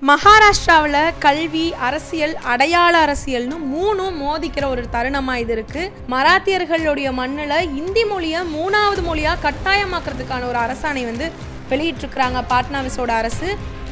மகாராஷ்டிராவில் கல்வி, அரசியல், அடையாள அரசியல்னு மூணும் மோதிக்கிற ஒரு தருணமாக இது இருக்குது. மராத்தியர்களுடைய மண்ணில் இந்தி மொழியை 3வது மொழியாக கட்டாயமாக்குறதுக்கான ஒரு அரசாணை வெளியிட்டிருக்கிறாங்க பாட்னாவிஸோட அரசு.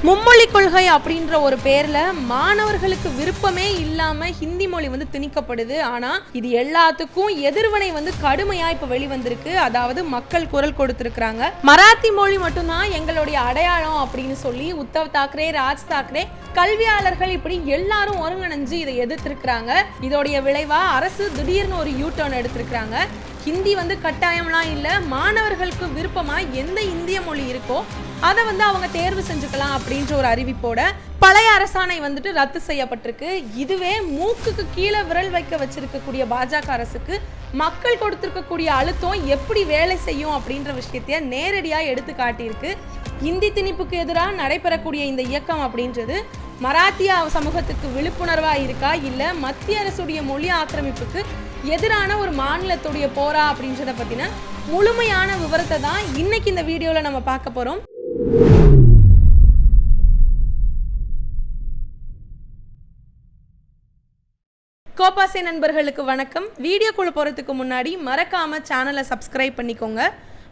மும்மொழி கொள்கை அப்படின்ற ஒரு பேரில் மாணவர்களுக்கு விருப்பமே இல்லாமல் ஹிந்தி மொழி திணிக்கப்படுது. ஆனால் இது எல்லாத்துக்கும் எதிர்வினை கடுமையாக இப்போ வெளிவந்திருக்கு. அதாவது மக்கள் குரல் கொடுத்துருக்குறாங்க. மராத்தி மொழி மட்டும்தான் எங்களுடைய அடையாளம் அப்படின்னு சொல்லி உத்தவ் தாக்கரே, ராஜ் தாக்கரே, கல்வியாளர்கள் இப்படி எல்லாரும் ஒருங்கிணைஞ்சு இதை எதிர்த்திருக்கிறாங்க. இதோடைய விளைவா அரசு திடீர்னு ஒரு யூ-டர்ன் எடுத்திருக்கிறாங்க. ஹிந்தி கட்டாயம்லாம் இல்லை, மாணவர்களுக்கு விருப்பமா எந்த இந்திய மொழி இருக்கோ அதை அவங்க தேர்வு செஞ்சுக்கலாம் அப்படின்ற ஒரு அறிவிப்போட பழைய அரசாணை ரத்து செய்யப்பட்டிருக்கு. இதுவே மூக்குக்கு கீழே விரல் வைக்க வச்சிருக்கக்கூடிய பாஜக அரசுக்கு மக்கள் கொடுத்திருக்கக்கூடிய அழுத்தம் எப்படி வேலை செய்யும் அப்படின்ற விஷயத்தைய நேரடியாக எடுத்து காட்டியிருக்கு. இந்தி திணிப்புக்கு எதிராக நடைபெறக்கூடிய இந்த இயக்கம் அப்படின்றது மராத்திய சமூகத்துக்கு விழிப்புணர்வா இருக்கா, இல்லை மத்திய அரசுடைய மொழி ஆக்கிரமிப்புக்கு எதிரான ஒரு மாநிலத்துடைய போரா அப்படின்றத பத்தின முழுமையான விவரத்தை தான் இன்னைக்கு இந்த வீடியோல நம்ம பார்க்க போறோம். கோபாசே நண்பர்களுக்கு வணக்கம். வீடியோக்குள்ள போறதுக்கு முன்னாடி மறக்காம சேனலை சப்ஸ்கிரைப் பண்ணிக்கோங்க.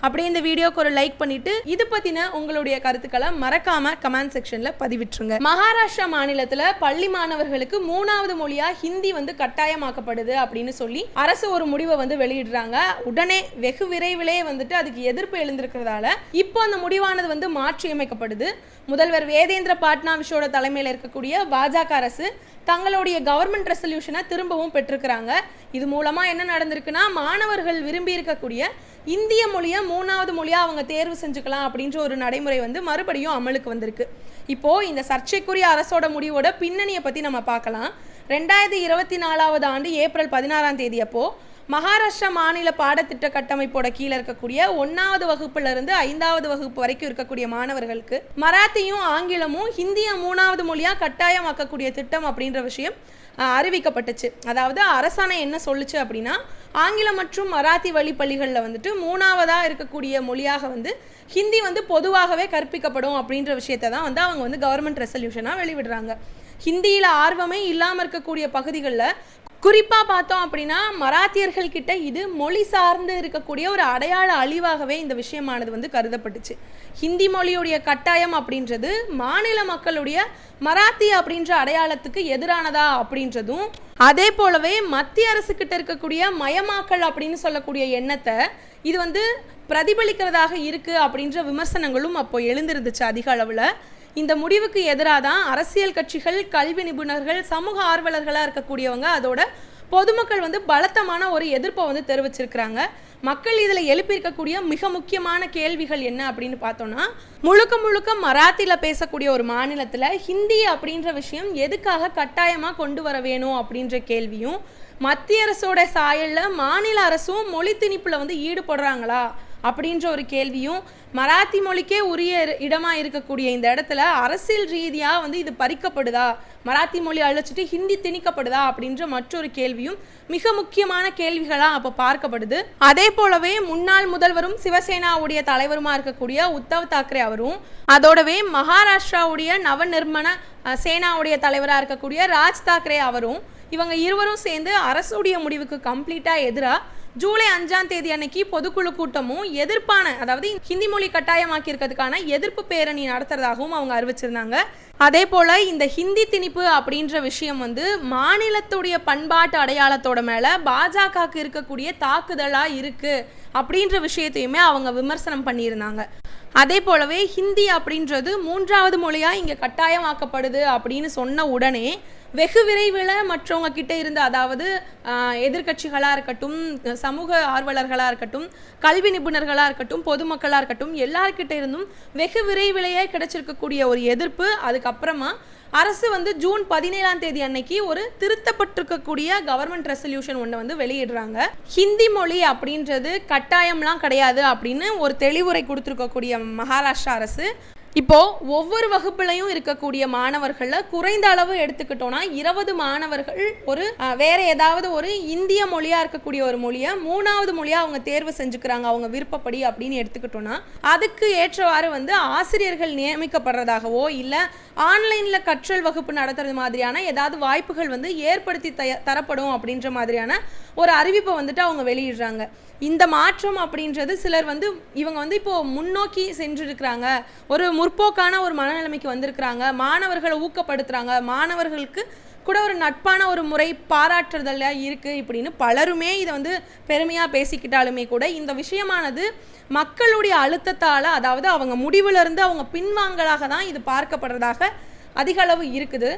அப்படியே இந்த வீடியோக்கு ஒரு லைக் பண்ணிட்டு இது பத்தின உங்களுடைய கருத்துக்களை மறக்காம கமெண்ட் செக்ஷன்ல பதிவிட்டுருங்க. மகாராஷ்டிரா மாநிலத்துல பள்ளி மாணவர்களுக்கு 3வது மொழியா ஹிந்தி கட்டாயமாக்கப்படுது அப்படின்னு சொல்லி அரசு ஒரு முடிவை வெளியிடுறாங்க. உடனே வெகு விரைவிலே அதுக்கு எதிர்ப்பு எழுந்திருக்கிறதால இப்போ அந்த முடிவானது மாற்றியமைக்கப்படுது. முதல்வர் வேதேந்திர பட்னாவிஸோட தலைமையில் இருக்கக்கூடிய பாஜக அரசு தங்களுடைய கவர்மெண்ட் ரெசல்யூஷனை திரும்பவும் பெற்றிருக்கிறாங்க. இது மூலமா என்ன நடந்திருக்குன்னா, மாணவர்கள் விரும்பி இருக்கக்கூடிய இந்திய மொழியை 3வது மொழியாக அவங்க தேர்வு செஞ்சுக்கலாம் அப்படின்ற ஒரு நடைமுறை மறுபடியும் அமலுக்கு வந்திருக்கு. இப்போ இந்த சர்ச்சைக்குரிய அரசோட முடிவோட பின்னணியை பற்றி நம்ம பார்க்கலாம். 2024 ஆண்டு ஏப்ரல் 16 அப்போ மகாராஷ்டிரா மாநில பாடத்திட்ட கட்டமைப்போட கீழே இருக்கக்கூடிய 1வது வகுப்புலேருந்து 5வது வகுப்பு வரைக்கும் இருக்கக்கூடிய மாணவர்களுக்கு மராத்தியும் ஆங்கிலமும் ஹிந்திய 3வது மொழியாக கட்டாயமாக்கக்கூடிய திட்டம் அப்படின்ற விஷயம் அறிவிக்கப்பட்டுச்சு. அதாவது அரசாணை என்ன சொல்லுச்சு அப்படின்னா, ஆங்கிலம் மற்றும் மராத்தி வழி பள்ளிகளில் 3வதாக இருக்கக்கூடிய மொழியாக ஹிந்தி பொதுவாகவே கற்பிக்கப்படும் அப்படின்ற விஷயத்தை தான் அவங்க கவர்மெண்ட் ரெசல்யூஷனாக வெளிவிடுறாங்க. ஹிந்தியில் ஆர்வமே இல்லாமல் இருக்கக்கூடிய பகுதிகளில் குறிப்பாக பார்த்தோம் அப்படின்னா மராத்தியர்கள் கிட்ட இது மொழி சார்ந்து இருக்கக்கூடிய ஒரு அடையாள அழிவாகவே இந்த விஷயமானது கருதப்பட்டுச்சு. ஹிந்தி மொழியுடைய கட்டாயம் அப்படின்றது மாநில மக்களுடைய மராத்தி அப்படின்ற அடையாளத்துக்கு எதிரானதா அப்படின்றதும், அதே போலவே மத்திய அரசு கிட்ட இருக்கக்கூடிய மயமாக்கல் அப்படின்னு சொல்லக்கூடிய எண்ணத்தை இது பிரதிபலிக்கிறதாக இருக்கு அப்படின்ற விமர்சனங்களும் அப்போ எழுந்திருந்துச்சு அதிக அளவில். இந்த முடிவுக்கு எதிராக தான் அரசியல் கட்சிகள், கல்வி நிபுணர்கள், சமூக ஆர்வலர்களாக இருக்கக்கூடியவங்க, அதோட பொதுமக்கள் பலத்தமான ஒரு எதிர்ப்பை தெரிவிச்சிருக்கிறாங்க. மக்கள் இதில் எழுப்பியிருக்கக்கூடிய மிக முக்கியமான கேள்விகள் என்ன அப்படின்னு பார்த்தோன்னா, முழுக்க மராத்தியில் பேசக்கூடிய ஒரு மாநிலத்தில் ஹிந்தி அப்படின்ற விஷயம் எதுக்காக கட்டாயமாக கொண்டு வர வேணும் அப்படின்ற கேள்வியும், மத்திய அரசோட சாயலில் மாநில அரசும் மொழி திணிப்பில் ஈடுபடுறாங்களா அப்படின்ற ஒரு கேள்வியும், மராத்தி மொழிக்கே உரிய இடமாக இருக்கக்கூடிய இந்த இடத்துல அரசியல் ரீதியாக இது பறிக்கப்படுதா, மராத்தி மொழி அழைச்சிட்டு ஹிந்தி திணிக்கப்படுதா அப்படின்ற மற்றொரு கேள்வியும் மிக முக்கியமான கேள்விகளாக அப்போ பார்க்கப்படுது. அதே போலவே முன்னாள் முதல்வரும் சிவசேனாவுடைய தலைவருமா இருக்கக்கூடிய உத்தவ் தாக்கரே அவரும், அதோடவே மகாராஷ்டிராவுடைய நவநிர்மண சேனாவுடைய தலைவராக இருக்கக்கூடிய ராஜ் தாக்கரே அவரும், இவங்க இருவரும் சேர்ந்து அரசுடைய முடிவுக்கு கம்ப்ளீட்டாக எதிராக ஜூலை 5 அன்னைக்கு பொதுக்குழு கூட்டமும் எதிர்ப்பான, அதாவது ஹிந்தி மொழி கட்டாயமாக்கி இருக்கிறதுக்கான எதிர்ப்பு பேரணி நடத்துறதாகவும் அவங்க அறிவிச்சிருந்தாங்க. அதே போல இந்த ஹிந்தி திணிப்பு அப்படின்ற விஷயம் மாநிலத்துடைய பண்பாட்டு அடையாளத்தோட மேல பாஜகவுக்கு இருக்கக்கூடிய தாக்குதலா இருக்கு அப்படின்ற விஷயத்தையுமே அவங்க விமர்சனம் பண்ணியிருந்தாங்க. அதே போலவே ஹிந்தி அப்படின்றது 3வது மொழியாக இங்கே கட்டாயமாக்கப்படுது அப்படின்னு சொன்ன உடனே வெகு விரைவில் மற்றவங்க கிட்ட இருந்து, அதாவது எதிர்கட்சிகளாக இருக்கட்டும், சமூக ஆர்வலர்களாக இருக்கட்டும், கல்வி நிபுணர்களாக இருக்கட்டும், பொதுமக்களாக இருக்கட்டும், எல்லார்கிட்ட இருந்தும் வெகு விரைவிலேயே கிடைச்சிருக்கக்கூடிய ஒரு எதிர்ப்பு. அதுக்கப்புறமா அரசு ஜூன் 17 அன்னைக்கு ஒரு திருத்தப்பட்டிருக்கக்கூடிய கவர்மெண்ட் ரெசல்யூஷன் ஒன்று வெளியிடுறாங்க. ஹிந்தி மொழி அப்படின்றது கட்டாயம்லாம் கிடையாது அப்படின்னு ஒரு தெளிவுரை கொடுத்துருக்கக்கூடிய மகாராஷ்டிரா அரசு இப்போ ஒவ்வொரு வகுப்புலையும் இருக்கக்கூடிய மாணவர்கள்ல குறைந்த அளவு எடுத்துக்கிட்டோம்னா 20 மாணவர்கள் ஒரு வேற ஏதாவது ஒரு இந்திய மொழியா இருக்கக்கூடிய ஒரு மொழியை 3வது மொழியா அவங்க தேர்வு செஞ்சுக்கிறாங்க அவங்க விருப்பப்படி அப்படின்னு எடுத்துக்கிட்டோம்னா அதுக்கு ஏற்றவாறு ஆசிரியர்கள் நியமிக்கப்படுறதாகவோ இல்ல ஆன்லைன்ல கற்றல் வகுப்பு நடத்துறது மாதிரியான ஏதாவது வாய்ப்புகள் ஏற்படுத்தி தரப்படும் அப்படின்ற மாதிரியான ஒரு அறிவிப்பை அவங்க வெளியிடுறாங்க. இந்த மாற்றம் அப்படின்றது சிலர் இவங்க இப்போ முன்னோக்கி சென்றிருக்கிறாங்க, ஒரு முற்போக்கான ஒரு மனநிலைமைக்கு வந்திருக்கிறாங்க, மாணவர்களை ஊக்கப்படுத்துறாங்க, மாணவர்களுக்கு கூட ஒரு நட்பான ஒரு முறை பாராட்டுறதல்ல இருக்குது இப்படின்னு பலருமே இதை பெருமையாக பேசிக்கிட்டாலுமே கூட இந்த விஷயமானது மக்களுடைய அழுத்தத்தால், அதாவது அவங்க முடிவிலிருந்து அவங்க பின்வாங்கலாக தான் இது பார்க்கப்படுறதாக அதிக அளவு இருக்குது.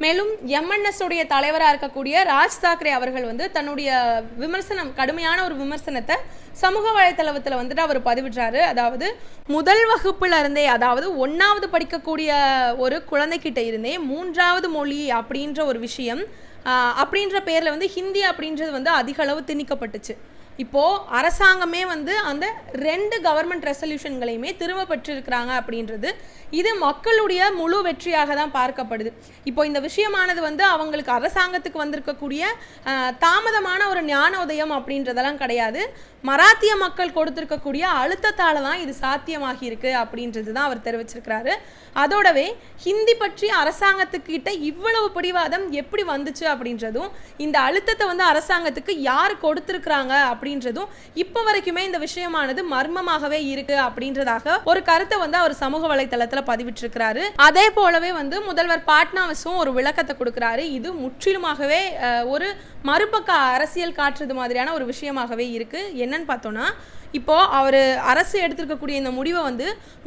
மேலும் எம்என்எஸ் உடைய தலைவராக இருக்கக்கூடிய ராஜ் தாக்கரே அவர்கள் தன்னுடைய விமர்சனம், கடுமையான ஒரு விமர்சனத்தை சமூக வலைத்தளத்தில் அவர் பதிவிடுறாரு. அதாவது முதல் வகுப்புல இருந்தே, அதாவது 1வது படிக்கக்கூடிய ஒரு குழந்தைகிட்ட இருந்தே 3வது மொழி அப்படின்ற ஒரு விஷயம் அப்படின்ற பேரில் ஹிந்தி அப்படின்றது அதிக அளவு திணிக்கப்பட்டுச்சு. இப்போது அரசாங்கமே அந்த 2 கவர்மெண்ட் ரெசல்யூஷன்களையுமே திரும்ப பெற்றிருக்கிறாங்க அப்படின்றது இது மக்களுடைய முழு வெற்றியாக தான் பார்க்கப்படுது. இப்போ இந்த விஷயமானது அவங்களுக்கு அரசாங்கத்துக்கு வந்திருக்கக்கூடிய தாமதமான ஒரு ஞான உதயம் அப்படின்றதெல்லாம் கிடையாது, மராத்திய மக்கள் கொடுத்திருக்கக்கூடிய அழுத்தத்தால் தான் இது சாத்தியமாகி இருக்கு அப்படின்றது தான் அவர் தெரிவிச்சிருக்கிறாரு. அதோடவே ஹிந்தி பற்றி அரசாங்கத்துக்கிட்ட இவ்வளவு பிடிவாதம் எப்படி வந்துச்சு அப்படின்றதும், இந்த அழுத்தத்தை அரசாங்கத்துக்கு யார் கொடுத்திருக்கிறாங்க அப்படின்றதும் இப்போ வரைக்குமே இந்த விஷயமானது மர்மமாகவே இருக்கு அப்படின்றதாக ஒரு கருத்தை அவர் சமூக வலைத்தளத்தில் பதிவிட்டிருக்கிறாரு. அதே போலவே முதல்வர் பாட்னாவிஸும் ஒரு விளக்கத்தை கொடுக்கிறாரு. இது முற்றிலுமாகவே ஒரு மறுபக்க அரசியல் காட்டுறது மாதிரியான ஒரு விஷயமாகவே இருக்கு. என்னன்னு பார்த்தோம்னா, இப்போ அவர் அரசு எடுத்திருக்கக்கூடிய இந்த முடிவை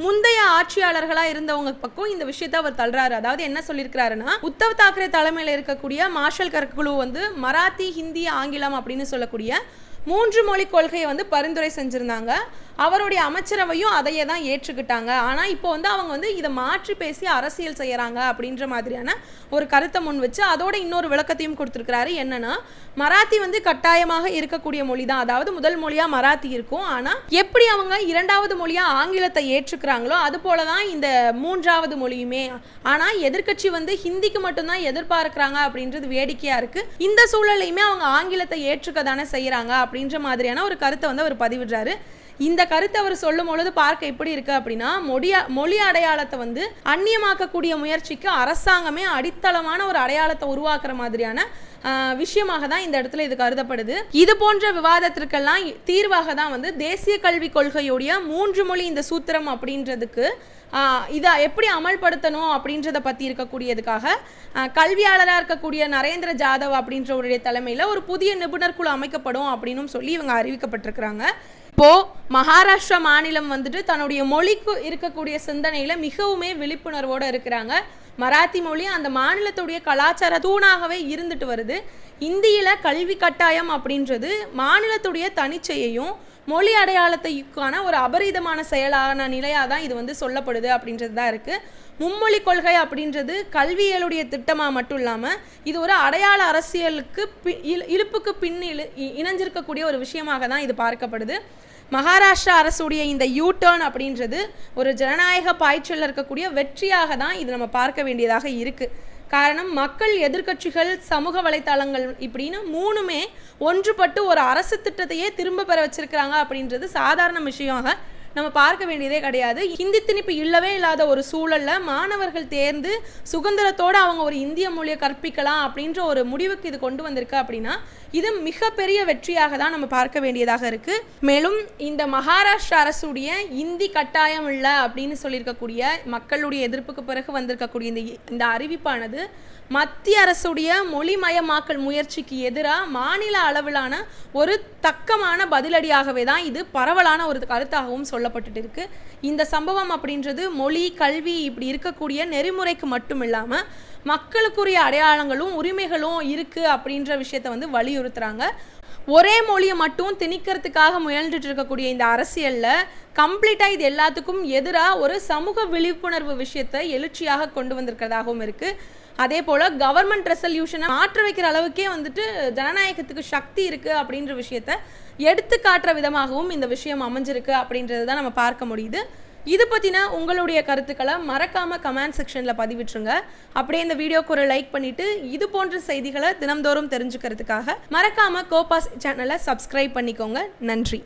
முந்தைய ஆட்சியாளர்களாக இருந்தவங்க பக்கம் இந்த விஷயத்தை அவர் தள்ளுறாரு. அதாவது என்ன சொல்லியிருக்கிறாருன்னா, உத்தவ் தாக்கரே தலைமையில் இருக்கக்கூடிய மார்ஷல் கற்குழு மராத்தி, ஹிந்தி, ஆங்கிலம் அப்படின்னு சொல்லக்கூடிய 3 மொழி கொள்கையை பரிந்துரை செஞ்சுருந்தாங்க. அவருடைய அமைச்சரவையும் அதையே தான் ஏற்றுக்கிட்டாங்க. ஆனால் இப்போ அவங்க இதை மாற்றி பேசி அரசியல் செய்கிறாங்க அப்படின்ற மாதிரியான ஒரு கருத்தை முன் வச்சு அதோட இன்னொரு விளக்கத்தையும் கொடுத்துருக்கிறாரு. என்னன்னா, மராத்தி கட்டாயமாக இருக்கக்கூடிய மொழி தான், அதாவது முதல் மொழியாக மராத்தி இருக்கும். ஆனால் எப்படி அவங்க 2வது மொழியாக ஆங்கிலத்தை ஏற்றுக்கிறாங்களோ அது போல தான் இந்த 3வது மொழியுமே. ஆனால் எதிர்கட்சி ஹிந்திக்கு மட்டும்தான் எதிர்பார்க்குறாங்க அப்படின்றது வேடிக்கையாக இருக்குது. இந்த சூழலையுமே அவங்க ஆங்கிலத்தை ஏற்றுக்க தானே செய்கிறாங்க அப்படின்ற மாதிரியான ஒரு கருத்தை அவர் பதிவிடுறாரு. இந்த கருத்தை அவர் சொல்லும் பொழுது பார்க்க எப்படி இருக்கு அப்படின்னா, மொழி அடையாளத்தை அந்நியமாக்கக்கூடிய முயற்சிக்கு அரசாங்கமே அடித்தளமான ஒரு அடையாளத்தை உருவாக்குற மாதிரியான விஷயமாக தான் இந்த இடத்துல இது கருதப்படுது. இது போன்ற விவாதத்திற்கெல்லாம் தீர்வாக தான் தேசிய கல்விக் கொள்கையுடைய 3 மொழி இந்த சூத்திரம் அப்படின்றதுக்கு இதை எப்படி அமல்படுத்தணும் அப்படின்றத பற்றி இருக்கக்கூடியதுக்காக கல்வியாளராக இருக்கக்கூடிய நரேந்திர ஜாதவ் அப்படின்றவருடைய தலைமையில் ஒரு புதிய நிபுணர் குழு அமைக்கப்படும் அப்படின்னு சொல்லி இவங்க அறிவிக்கப்பட்டிருக்கிறாங்க. இப்போது மகாராஷ்டிரா மாநிலம் தன்னுடைய மொழிக்கு இருக்கக்கூடிய சிந்தனையில் மிகவுமே விழிப்புணர்வோடு இருக்கிறாங்க. மராத்தி மொழி அந்த மாநிலத்துடைய கலாச்சார தூணாகவே இருந்துட்டு வருது. இந்தியில் கல்வி கட்டாயம் அப்படின்றது மாநிலத்துடைய தனிச்சையையும் மொழி அடையாளத்தைக்கான ஒரு அபரிதமான செயலான நிலையாக தான் இது சொல்லப்படுது அப்படின்றது தான் இருக்குது. மும்மொழி கொள்கை அப்படின்றது கல்வியலுடைய திட்டமாக மட்டும் இல்லாமல் இது ஒரு அடையாள அரசியலுக்கு இழுப்புக்கு இணைஞ்சிருக்கக்கூடிய ஒரு விஷயமாக தான் இது பார்க்கப்படுது. மகாராஷ்டிரா அரசுடைய இந்த யூடர்ன் அப்படின்றது ஒரு ஜனநாயக பாய்ச்சலில் இருக்கக்கூடிய வெற்றியாக தான் இது நம்ம பார்க்க வேண்டியதாக இருக்குது. காரணம், மக்கள், எதிர்க்கட்சிகள், சமூக வலைத்தளங்கள் இப்படின்னு 3மே ஒன்றுபட்டு ஒரு அரசு திட்டத்தையே திரும்ப பெற வச்சிருக்கிறாங்க அப்படின்றது சாதாரண விஷயமாக நம்ம பார்க்க வேண்டியதே கிடையாது. ஹிந்தி திணிப்பு இல்லவே இல்லாத ஒரு சூழலில் மாணவர்கள் தேர்ந்து சுதந்திரத்தோடு அவங்க ஒரு இந்திய மொழியை கற்பிக்கலாம் அப்படின்ற ஒரு முடிவுக்கு இது கொண்டு வந்திருக்கு அப்படின்னா இது மிகப்பெரிய வெற்றியாக தான் நம்ம பார்க்க வேண்டியதாக இருக்குது. மேலும் இந்த மகாராஷ்டிரா அரசுடைய இந்தி கட்டாயம் இல்லை அப்படின்னு சொல்லியிருக்கக்கூடிய மக்களுடைய எதிர்ப்புக்கு பிறகு வந்திருக்கக்கூடிய இந்த அறிவிப்பானது மத்திய அரசுடைய மொழிமயமாக்கல் முயற்சிக்கு எதிராக மாநில அளவிலான ஒரு தக்கமான பதிலடியாகவே தான் இது பரவலான ஒரு கருத்தாகவும் சொல்லப்பட்டு இருக்கு. இந்த சம்பவம் அப்படின்றது மொழி, கல்வி இப்படி இருக்கக்கூடிய நெறிமுறைக்கு மட்டும் இல்லாமல் மக்களுக்குரிய அடையாளங்களும் உரிமைகளும் இருக்குது அப்படின்ற விஷயத்தை வலியுறுத்துகிறாங்க. ஒரே மொழியை மட்டும் திணிக்கிறதுக்காக முயன்றுட்டு இருக்கக்கூடிய இந்த அரசியலில் கம்ப்ளீட்டாக இது எல்லாத்துக்கும் எதிராக ஒரு சமூக விழிப்புணர்வு விஷயத்தை எழுச்சியாக கொண்டு வந்திருக்கிறதாகவும் இருக்குது. அதே போல் கவர்மெண்ட் ரெசல்யூஷனை மாற்ற வைக்கிற அளவுக்கே ஜனநாயகத்துக்கு சக்தி இருக்குது அப்படின்ற விஷயத்தை எடுத்து காட்டுற விதமாகவும் இந்த விஷயம் அமைஞ்சிருக்கு அப்படின்றது தான் நம்ம பார்க்க முடியுது. இது பற்றின உங்களுடைய கருத்துக்களை மறக்காமல் கமெண்ட் செக்ஷனில் பதிவிட்டுருங்க. அப்படியே இந்த வீடியோக்கு ஒரு லைக் பண்ணிவிட்டு இது போன்ற செய்திகளை தினம்தோறும் தெரிஞ்சுக்கிறதுக்காக மறக்காமல் கோபாஸ் சேனலை சப்ஸ்கிரைப் பண்ணிக்கோங்க. நன்றி.